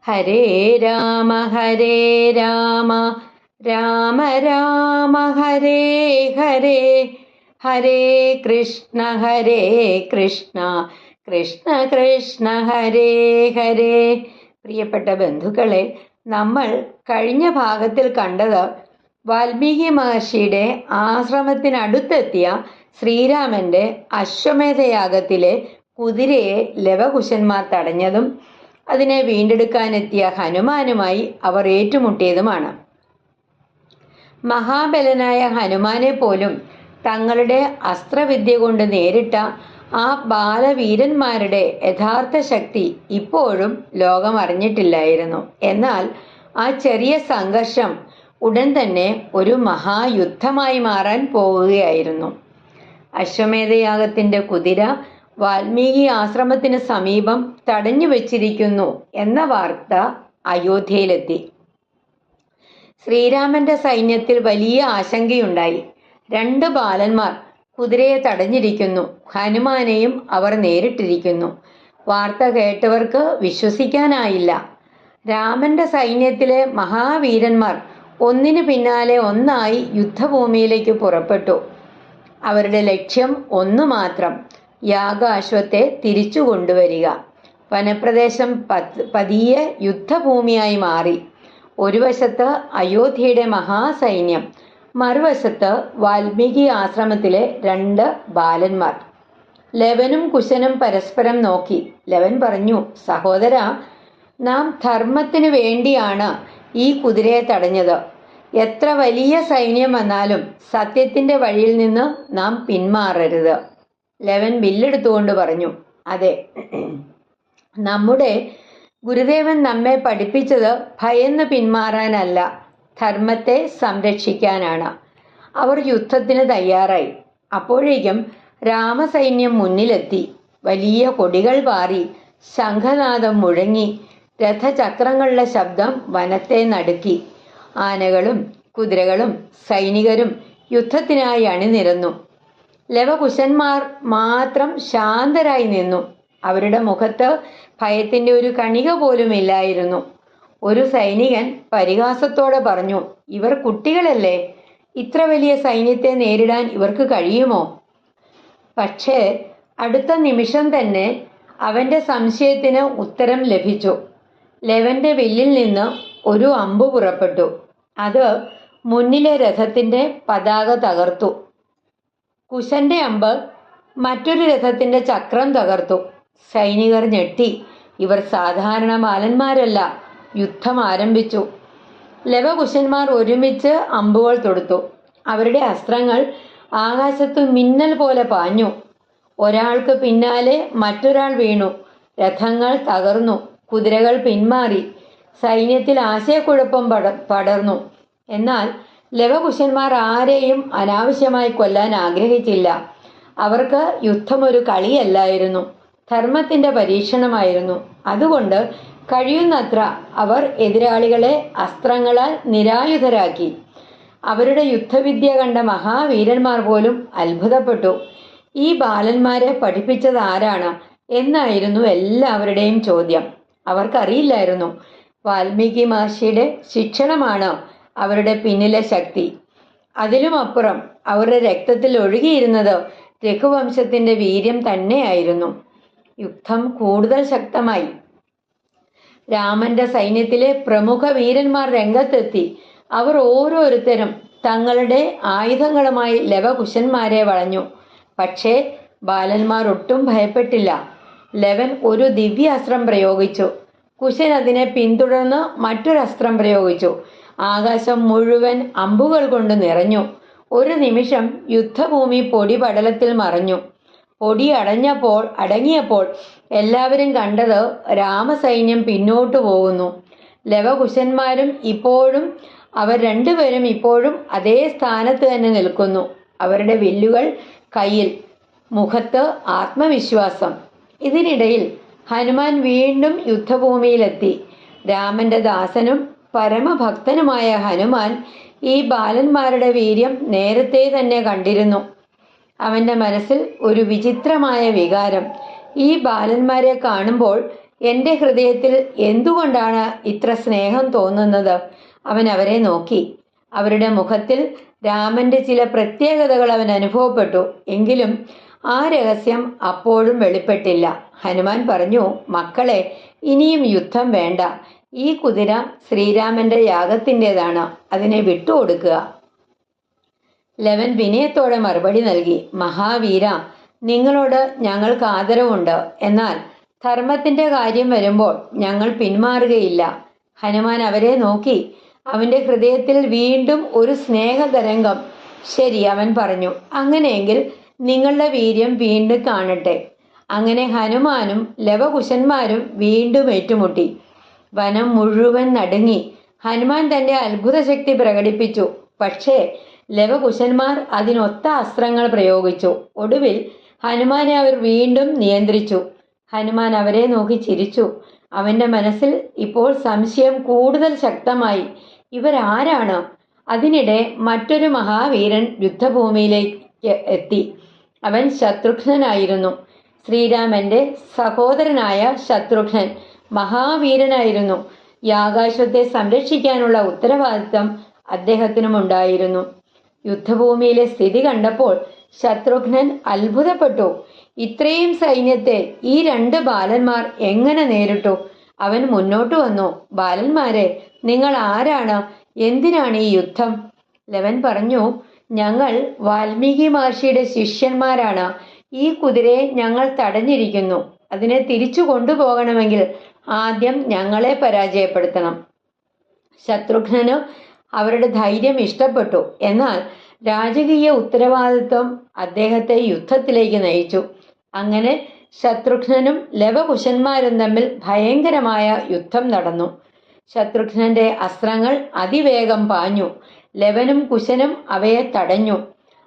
ഹരേ രാമ രാമ രാമ ഹരേ ഹരേ, ഹരേ കൃഷ്ണ കൃഷ്ണ കൃഷ്ണ ഹരേ ഹരേ. പ്രിയപ്പെട്ട ബന്ധുക്കളെ, നമ്മൾ കഴിഞ്ഞ ഭാഗത്തിൽ കണ്ടത് വാൽമീകി മഹർഷിയുടെ ആശ്രമത്തിനടുത്തെത്തിയ ശ്രീരാമന്റെ അശ്വമേധയാഗത്തിലെ കുതിരയെ ലവകുശന്മാർ തടഞ്ഞതും അതിനെ വീണ്ടെടുക്കാനെത്തിയ ഹനുമാനുമായി അവർ ഏറ്റുമുട്ടിയതുമാണ്. മഹാബലനായ ഹനുമാനെ പോലും തങ്ങളുടെ അസ്ത്രവിദ്യ കൊണ്ട് നേരിട്ട ആ ബാലവീരന്മാരുടെ യഥാർത്ഥ ശക്തി ഇപ്പോഴും ലോകം അറിഞ്ഞിട്ടില്ലായിരുന്നു. എന്നാൽ ആ ചെറിയ സംഘർഷം ഉടൻ തന്നെ ഒരു മഹായുദ്ധമായി മാറാൻ പോവുകയായിരുന്നു. അശ്വമേധയാഗത്തിന്റെ കുതിര വാൽമീകി ആശ്രമത്തിന് സമീപം തടഞ്ഞു വെച്ചിരിക്കുന്നു എന്ന വാർത്ത അയോധ്യയിലെത്തി. ശ്രീരാമന്റെ സൈന്യത്തിൽ വലിയ ആശങ്കയുണ്ടായി. 2 ബാലന്മാർ കുതിരയെ തടഞ്ഞിരിക്കുന്നു, ഹനുമാനെയും അവർ നേരിട്ടിരിക്കുന്നു. വാർത്ത കേട്ടവർക്ക് വിശ്വസിക്കാനായില്ല. രാമന്റെ സൈന്യത്തിലെ മഹാവീരന്മാർ ഒന്നിനു പിന്നാലെ ഒന്നായി യുദ്ധഭൂമിയിലേക്ക് പുറപ്പെട്ടു. അവരുടെ ലക്ഷ്യം ഒന്നു മാത്രം, യാഗാശ്വത്തെ തിരിച്ചു കൊണ്ടുവരിക. വനപ്രദേശം പതിയെ യുദ്ധഭൂമിയായി മാറി. ഒരു വശത്ത് അയോധ്യയുടെ മഹാസൈന്യം, മറുവശത്ത് വാൽമീകി ആശ്രമത്തിലെ 2 ബാലന്മാർ. ലവനും കുശനും പരസ്പരം നോക്കി. ലവൻ പറഞ്ഞു, സഹോദര, നാം ധർമ്മത്തിനു വേണ്ടിയാണ് ഈ കുതിരയെ തടഞ്ഞത്. എത്ര വലിയ സൈന്യം വന്നാലും സത്യത്തിന്റെ വഴിയിൽ നിന്ന് നാം പിന്മാറരുത്. ലവൻ വില്ലെടുത്തുകൊണ്ട് പറഞ്ഞു, അതെ, നമ്മുടെ ഗുരുദേവൻ നമ്മെ പഠിപ്പിച്ചത് ഭയന്ന് പിന്മാറാനല്ല, ധർമ്മത്തെ സംരക്ഷിക്കാനാണ്. അവർ യുദ്ധത്തിന് തയ്യാറായി. അപ്പോഴേക്കും രാമസൈന്യം മുന്നിലെത്തി. വലിയ കൊടികൾ പാറി, ശംഖനാദം മുഴങ്ങി, രഥചക്രങ്ങളുടെ ശബ്ദം വനത്തെ നടുക്കി. ആനകളും കുതിരകളും സൈനികരും യുദ്ധത്തിനായി അണിനിരന്നു. ലവകുശന്മാർ മാത്രം ശാന്തരായി നിന്നു. അവരുടെ മുഖത്ത് ഭയത്തിന്റെ ഒരു കണിക പോലും ഇല്ലായിരുന്നു. ഒരു സൈനികൻ പരിഹാസത്തോടെ പറഞ്ഞു, ഇവർ കുട്ടികളല്ലേ, ഇത്ര വലിയ സൈന്യത്തെ നേരിടാൻ ഇവർക്ക് കഴിയുമോ? പക്ഷേ അടുത്ത നിമിഷം തന്നെ അവന്റെ സംശയത്തിന് ഉത്തരം ലഭിച്ചു. ലവന്റെ വില്ലിൽ നിന്ന് ഒരു അമ്പു പുറപ്പെട്ടു. അത് മുന്നിലെ രഥത്തിന്റെ പതാക തകർത്തു. കുശന്റെ അമ്പ് മറ്റൊരു രഥത്തിന്റെ ചക്രം തകർത്തു. സൈനികർ ഞെട്ടി. ഇവർ സാധാരണ ബാലന്മാരല്ല. യുദ്ധം ആരംഭിച്ചു. ലവകുശന്മാർ ഒരുമിച്ച് അമ്പുകൾ തൊടുത്തു. അവരുടെ അസ്ത്രങ്ങൾ ആകാശത്ത് മിന്നൽ പോലെ പാഞ്ഞു. ഒരാൾക്ക് പിന്നാലെ മറ്റൊരാൾ വീണു. രഥങ്ങൾ തകർന്നു. കുതിരകൾ പിന്മാറി. സൈന്യത്തിൽ ആശയക്കുഴപ്പം പടർന്നു. എന്നാൽ ലവകുശന്മാർ ആരെയും അനാവശ്യമായി കൊല്ലാൻ ആഗ്രഹിച്ചില്ല. അവർക്ക് യുദ്ധം ഒരു കളിയല്ലായിരുന്നു, ധർമ്മത്തിന്റെ പരീക്ഷണമായിരുന്നു. അതുകൊണ്ട് കഴിയുന്നത്ര അവർ എതിരാളികളെ അസ്ത്രങ്ങളാൽ നിരായുധരാക്കി. അവരുടെ യുദ്ധവിദ്യ കണ്ട മഹാവീരന്മാർ പോലും അത്ഭുതപ്പെട്ടു. ഈ ബാലന്മാരെ പഠിപ്പിച്ചത് ആരാണ് എന്നായിരുന്നു എല്ലാവരുടെയും ചോദ്യം. അവർക്കറിയില്ലായിരുന്നു, വാൽമീകി മഹർഷിയുടെ ശിക്ഷണമാണ് അവരുടെ പിന്നിലെ ശക്തി. അതിലുമപ്പുറം അവരുടെ രക്തത്തിൽ ഒഴുകിയിരുന്നത് രഘുവംശത്തിന്റെ വീര്യം തന്നെയായിരുന്നു. യുദ്ധം കൂടുതൽ ശക്തമായി. രാമന്റെ സൈന്യത്തിലെ പ്രമുഖ വീരന്മാർ രംഗത്തെത്തി. അവർ ഓരോരുത്തരും തങ്ങളുടെ ആയുധങ്ങളുമായി ലവകുശന്മാരെ വളഞ്ഞു. പക്ഷേ ബാലന്മാർ ഒട്ടും ഭയപ്പെട്ടില്ല. ലവൻ ഒരു ദിവ്യാസ്ത്രം പ്രയോഗിച്ചു. കുശൻ അതിനെ പിന്തുടർന്ന് മറ്റൊരസ്ത്രം പ്രയോഗിച്ചു. ആകാശം മുഴുവൻ അമ്പുകൾ കൊണ്ട് നിറഞ്ഞു. ഒരു നിമിഷം യുദ്ധഭൂമി പൊടി പടലത്തിൽ മറഞ്ഞു. പൊടി അടങ്ങിയപ്പോൾ എല്ലാവരും കണ്ടത് രാമസൈന്യം പിന്നോട്ടു പോകുന്നു. ലവകുശന്മാരും അവർ 2 പേരും ഇപ്പോഴും അതേ സ്ഥാനത്ത് തന്നെ നിൽക്കുന്നു. അവരുടെ വില്ലുകൾ കയ്യിൽ, മുഖത്ത് ആത്മവിശ്വാസം. ഇതിനിടയിൽ ഹനുമാൻ വീണ്ടും യുദ്ധഭൂമിയിലെത്തി. രാമന്റെ ദാസനും പരമഭക്തനുമായ ഹനുമാൻ ഈ ബാലന്മാരുടെ വീര്യം നേരത്തെ തന്നെ കണ്ടിരുന്നു. അവന്റെ മനസ്സിൽ ഒരു വിചിത്രമായ വികാരം. ഈ ബാലന്മാരെ കാണുമ്പോൾ എൻ്റെ ഹൃദയത്തിൽ എന്തുകൊണ്ടാണ് ഇത്ര സ്നേഹം തോന്നുന്നത്? അവൻ അവരെ നോക്കി. അവരുടെ മുഖത്തിൽ രാമന്റെ ചില പ്രത്യേകതകൾ അവൻ അനുഭവപ്പെട്ടു. എങ്കിലും ആ രഹസ്യം അപ്പോഴും വെളിപ്പെട്ടില്ല. ഹനുമാൻ പറഞ്ഞു, മക്കളെ, ഇനിയും യുദ്ധം വേണ്ട. ഈ കുതിര ശ്രീരാമന്റെ യാഗത്തിൻ്റെതാണ്, അതിനെ വിട്ടുകൊടുക്കുക. ലവൻ വിനയത്തോടെ മറുപടി നൽകി, മഹാവീര, നിങ്ങളോട് ഞങ്ങൾക്ക് ആദരവുണ്ട്. എന്നാൽ ധർമ്മത്തിന്റെ കാര്യം വരുമ്പോൾ ഞങ്ങൾ പിന്മാറുകയില്ല. ഹനുമാൻ അവരെ നോക്കി. അവന്റെ ഹൃദയത്തിൽ വീണ്ടും ഒരു സ്നേഹതരംഗം. ശരി, അവൻ പറഞ്ഞു, അങ്ങനെയെങ്കിൽ നിങ്ങളുടെ വീര്യം വീണ്ടും കാണട്ടെ. അങ്ങനെ ഹനുമാനും ലവകുശന്മാരും വീണ്ടും ഏറ്റുമുട്ടി. വനം മുഴുവൻ നടുങ്ങി. ഹനുമാൻ തന്റെ അത്ഭുത ശക്തി പ്രകടിപ്പിച്ചു. പക്ഷേ ലവകുശന്മാർ അതിനൊത്ത അസ്ത്രങ്ങൾ പ്രയോഗിച്ചു. ഒടുവിൽ ഹനുമാനെ അവർ വീണ്ടും നിയന്ത്രിച്ചു. ഹനുമാൻ അവരെ നോക്കി ചിരിച്ചു. അവന്റെ മനസ്സിൽ ഇപ്പോൾ സംശയം കൂടുതൽ ശക്തമായി. ഇവരാരാണ്? അതിനിടെ മറ്റൊരു മഹാവീരൻ യുദ്ധഭൂമിയിലേക്ക് എത്തി. അവൻ ശത്രുഘ്നനായിരുന്നു. ശ്രീരാമന്റെ സഹോദരനായ ശത്രുഘ്നൻ മഹാവീരനായിരുന്നു. യാഗാശ്വത്തെ സംരക്ഷിക്കാനുള്ള ഉത്തരവാദിത്തം അദ്ദേഹത്തിനും ഉണ്ടായിരുന്നു. യുദ്ധഭൂമിയിലെ സ്ഥിതി കണ്ടപ്പോൾ ശത്രുഘ്നൻ അത്ഭുതപ്പെട്ടു. ഇത്രയും സൈന്യത്തെ ഈ 2 ബാലന്മാർ എങ്ങനെ നേരിട്ടു? അവൻ മുന്നോട്ട് വന്നു. ബാലന്മാരെ, നിങ്ങൾ ആരാണ്? എന്തിനാണ് ഈ യുദ്ധം? ലവൻ പറഞ്ഞു, ഞങ്ങൾ വാൽമീകി മഹർഷിയുടെ ശിഷ്യന്മാരാണ്. ഈ കുതിരയെ ഞങ്ങൾ തടഞ്ഞിരിക്കുന്നു. അതിനെ തിരിച്ചു കൊണ്ടുപോകണമെങ്കിൽ ആദ്യം ഞങ്ങളെ പരാജയപ്പെടുത്തണം. ശത്രുഘ്നന് അവരുടെ ധൈര്യം ഇഷ്ടപ്പെട്ടു. എന്നാൽ രാജകീയ ഉത്തരവാദിത്വം അദ്ദേഹത്തെ യുദ്ധത്തിലേക്ക് നയിച്ചു. അങ്ങനെ ശത്രുഘ്നനും ലവകുശന്മാരും തമ്മിൽ ഭയങ്കരമായ യുദ്ധം നടന്നു. ശത്രുഘ്നന്റെ അസ്ത്രങ്ങൾ അതിവേഗം പാഞ്ഞു. ലവനും കുശനും അവയെ തടഞ്ഞു.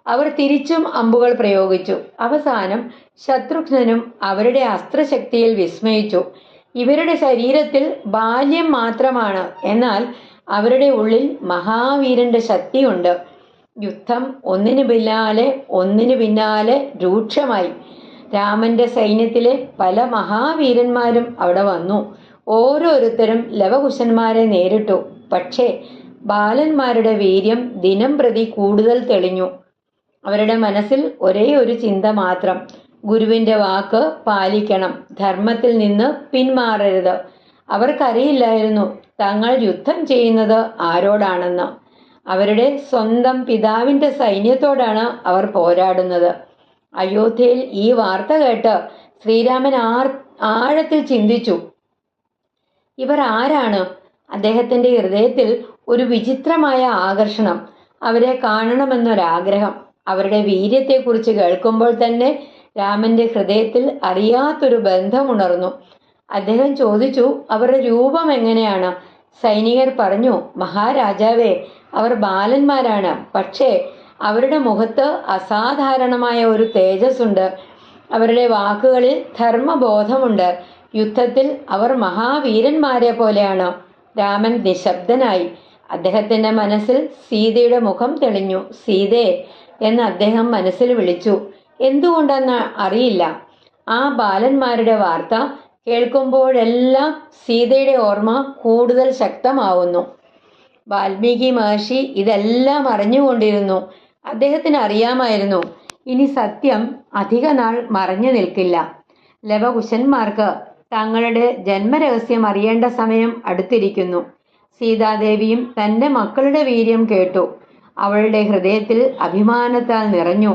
അവർ തിരിച്ചും അമ്പുകൾ പ്രയോഗിച്ചു. അവസാനം ശത്രുഘ്നനും അവരുടെ അസ്ത്രശക്തിയിൽ വിസ്മയിച്ചു. ഇവരുടെ ശരീരത്തിൽ ബാല്യം മാത്രമാണ്, എന്നാൽ അവരുടെ ഉള്ളിൽ മഹാവീരന്റെ ശക്തിയുണ്ട്. യുദ്ധം ഒന്നിനു പിന്നാലെ രൂക്ഷമായി. രാമന്റെ സൈന്യത്തിലെ പല മഹാവീരന്മാരും അവിടെ വന്നു. ഓരോരുത്തരും ലവകുശന്മാരെ നേരിട്ടു. പക്ഷേ ബാലന്മാരുടെ വീര്യം ദിനം പ്രതി കൂടുതൽ തെളിഞ്ഞു. അവരുടെ മനസ്സിൽ ഒരേ ഒരു ചിന്ത മാത്രം: ഗുരുവിന്റെ വാക്ക് പാലിക്കണം, ധർമ്മത്തിൽ നിന്ന് പിന്മാറരുത്. അവർക്കറിയില്ലായിരുന്നു തങ്ങൾ യുദ്ധം ചെയ്യുന്നത് ആരോടാണെന്ന്. അവരുടെ സ്വന്തം പിതാവിന്റെ സൈന്യത്തോടാണ് അവർ പോരാടുന്നത്. അയോധ്യയിൽ ഈ വാർത്ത കേട്ട് ശ്രീരാമൻ ആഴത്തിൽ ചിന്തിച്ചു. ഇവർ ആരാണ്? അദ്ദേഹത്തിന്റെ ഹൃദയത്തിൽ ഒരു വിചിത്രമായ ആകർഷണം. അവരെ കാണണമെന്നൊരാഗ്രഹം. അവരുടെ വീര്യത്തെക്കുറിച്ച് കേൾക്കുമ്പോൾ തന്നെ രാമന്റെ ഹൃദയത്തിൽ അറിയാത്തൊരു ബന്ധമുണർന്നു. അദ്ദേഹം ചോദിച്ചു, അവരുടെ രൂപം എങ്ങനെയാണ്? സൈനികർ പറഞ്ഞു, മഹാരാജാവേ, അവർ ബാലന്മാരാണ്. പക്ഷേ അവരുടെ മുഖത്ത് അസാധാരണമായ ഒരു തേജസ്സുണ്ട്. അവരുടെ വാക്കുകളിൽ ധർമ്മബോധമുണ്ട്. യുദ്ധത്തിൽ അവർ മഹാവീരന്മാരെ പോലെയാണ്. രാമൻ നിശബ്ദനായി. അദ്ദേഹത്തിന്റെ മനസ്സിൽ സീതയുടെ മുഖം തെളിഞ്ഞു. സീതേ എന്ന് അദ്ദേഹം മനസ്സിൽ വിളിച്ചു. എന്തുകൊണ്ടെന്ന് അറിയില്ല. ആ ബാലന്മാരുടെ വാർത്ത കേൾക്കുമ്പോഴെല്ലാം സീതയുടെ ഓർമ്മ കൂടുതൽ ശക്തമാവുന്നു. വാൽമീകി മഹർഷി ഇതെല്ലാം അറിഞ്ഞുകൊണ്ടിരുന്നു. അദ്ദേഹത്തിന് അറിയാമായിരുന്നു, ഇനി സത്യം അധിക നാൾ മറഞ്ഞു നിൽക്കില്ല. ലവകുശന്മാർക്ക് തങ്ങളുടെ ജന്മരഹസ്യം അറിയേണ്ട സമയം അടുത്തിരിക്കുന്നു. സീതാദേവിയും തന്റെ മക്കളുടെ വീര്യം കേട്ടു. അവളുടെ ഹൃദയത്തിൽ അഭിമാനത്താൽ നിറഞ്ഞു.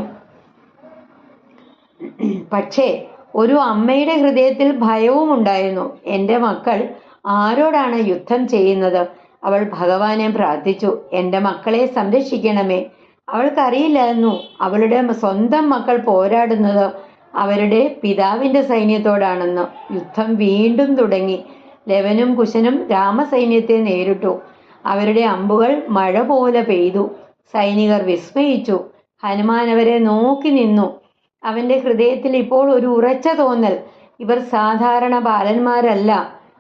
പക്ഷേ ഒരു അമ്മയുടെ ഹൃദയത്തിൽ ഭയവും ഉണ്ടായിരുന്നു. എൻ്റെ മക്കൾ ആരോടാണ് യുദ്ധം ചെയ്യുന്നത്? അവൾ ഭഗവാനെ പ്രാർത്ഥിച്ചു. എൻ്റെ മക്കളെ സംരക്ഷിക്കണമേ. അവൾക്കറിയില്ലായിരുന്നു അവളുടെ സ്വന്തം മക്കൾ പോരാടുന്നത് അവരുടെ പിതാവിന്റെ സൈന്യത്തോടാണെന്ന്. യുദ്ധം വീണ്ടും തുടങ്ങി. ലവനും കുശനും രാമസൈന്യത്തെ നേരിട്ടു. അവരുടെ അമ്പുകൾ മഴ പോലെ പെയ്തു. സൈനികർ വിസ്മയിച്ചു. ഹനുമാൻ അവരെ നോക്കി നിന്നു. അവന്റെ ഹൃദയത്തിൽ ഇപ്പോൾ ഒരു ഉറച്ച തോന്നൽ: ഇവർ സാധാരണ ബാലന്മാരല്ല.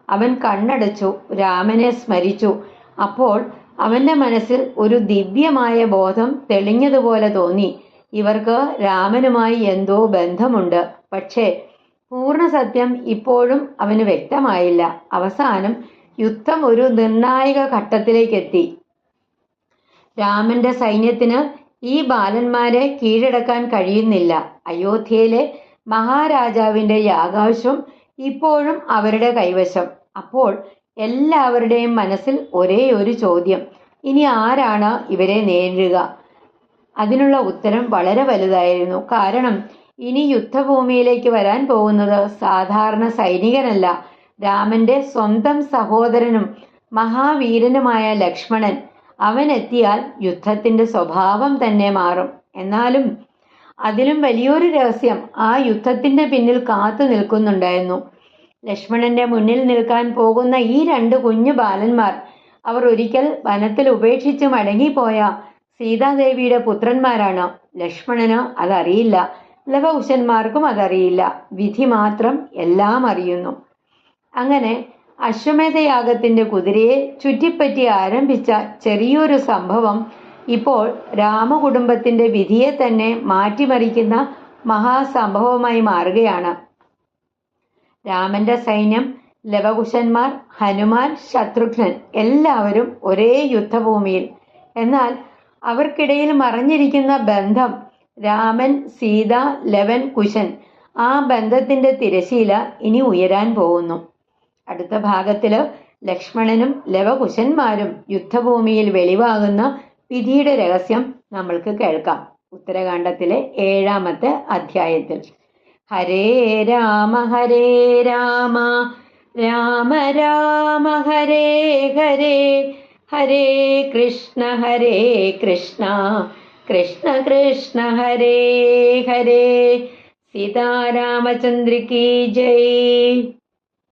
അവൻ കണ്ണടച്ചു, രാമനെ സ്മരിച്ചു. അപ്പോൾ അവന്റെ മനസ്സിൽ ഒരു ദിവ്യമായ ബോധം തെളിഞ്ഞതുപോലെ തോന്നി. ഇവർക്ക് രാമനുമായി എന്തോ ബന്ധമുണ്ട്. പക്ഷേ പൂർണ്ണ സത്യം ഇപ്പോഴും അവന് വ്യക്തമായില്ല. അവസാനം യുദ്ധം ഒരു നിർണായക ഘട്ടത്തിലേക്കെത്തി. രാമന്റെ സൈന്യത്തിന് ഈ ബാലന്മാരെ കീഴടക്കാൻ കഴിയുന്നില്ല. അയോധ്യയിലെ മഹാരാജാവിന്റെ യാഗാശ്വം ഇപ്പോഴും അവരുടെ കൈവശം. അപ്പോൾ എല്ലാവരുടെയും മനസ്സിൽ ഒരേ ഒരു ചോദ്യം: ഇനി ആരാണ് ഇവരെ നേരിടുക? അതിനുള്ള ഉത്തരം വളരെ വലുതായിരുന്നു. കാരണം ഇനി യുദ്ധഭൂമിയിലേക്ക് വരാൻ പോകുന്നത് സാധാരണ സൈനികനല്ല, രാമന്റെ സ്വന്തം സഹോദരനും മഹാവീരനുമായ ലക്ഷ്മണൻ. അവൻ എത്തിയാൽ യുദ്ധത്തിന്റെ സ്വഭാവം തന്നെ മാറും. എന്നാലും അതിലും വലിയൊരു രഹസ്യം ആ യുദ്ധത്തിന്റെ പിന്നിൽ കാത്തു നിൽക്കുന്നുണ്ടായിരുന്നു. ലക്ഷ്മണന്റെ മുന്നിൽ നിൽക്കാൻ പോകുന്ന ഈ രണ്ട് കുഞ്ഞു ബാലന്മാർ, അവർ ഒരിക്കൽ വനത്തിൽ ഉപേക്ഷിച്ച് മടങ്ങിപ്പോയ സീതാദേവിയുടെ പുത്രന്മാരാണ്. ലക്ഷ്മണന് അതറിയില്ല, ലവകുശന്മാർക്കും അതറിയില്ല. വിധി മാത്രം എല്ലാം അറിയുന്നു. അങ്ങനെ അശ്വമേധയാഗത്തിന്റെ കുതിരയെ ചുറ്റിപ്പറ്റി ആരംഭിച്ച ചെറിയൊരു സംഭവം ഇപ്പോൾ രാമകുടുംബത്തിന്റെ വിധിയെ തന്നെ മാറ്റിമറിക്കുന്ന മഹാസംഭവമായി മാറുകയാണ്. രാമന്റെ സൈന്യം, ലവകുശന്മാർ, ഹനുമാൻ, ശത്രുഘ്നൻ എല്ലാവരും ഒരേ യുദ്ധഭൂമിയിൽ. എന്നാൽ അവർക്കിടയിൽ മറഞ്ഞിരിക്കുന്ന ബന്ധം, രാമൻ, സീത, ലവൻ, കുശൻ, ആ ബന്ധത്തിന്റെ തിരശീല ഇനി ഉയരാൻ പോകുന്നു. അടുത്ത ഭാഗത്തില് ലക്ഷ്മണനും ലവകുശന്മാരും യുദ്ധഭൂമിയിൽ വെളിവാകുന്ന വിധിയുടെ രഹസ്യം നമ്മൾക്ക് കേൾക്കാം. ഉത്തരകാണ്ഡത്തിലെ 7-ാമത്തെ അധ്യായത്തിൽ. ഹരേ രാമ രാമ രാമ ഹരേ ഹരേ, ഹരേ കൃഷ്ണ കൃഷ്ണ കൃഷ്ണ ഹരേ ഹരേ. സീതാരാമചന്ദ്ര കി ജയ്.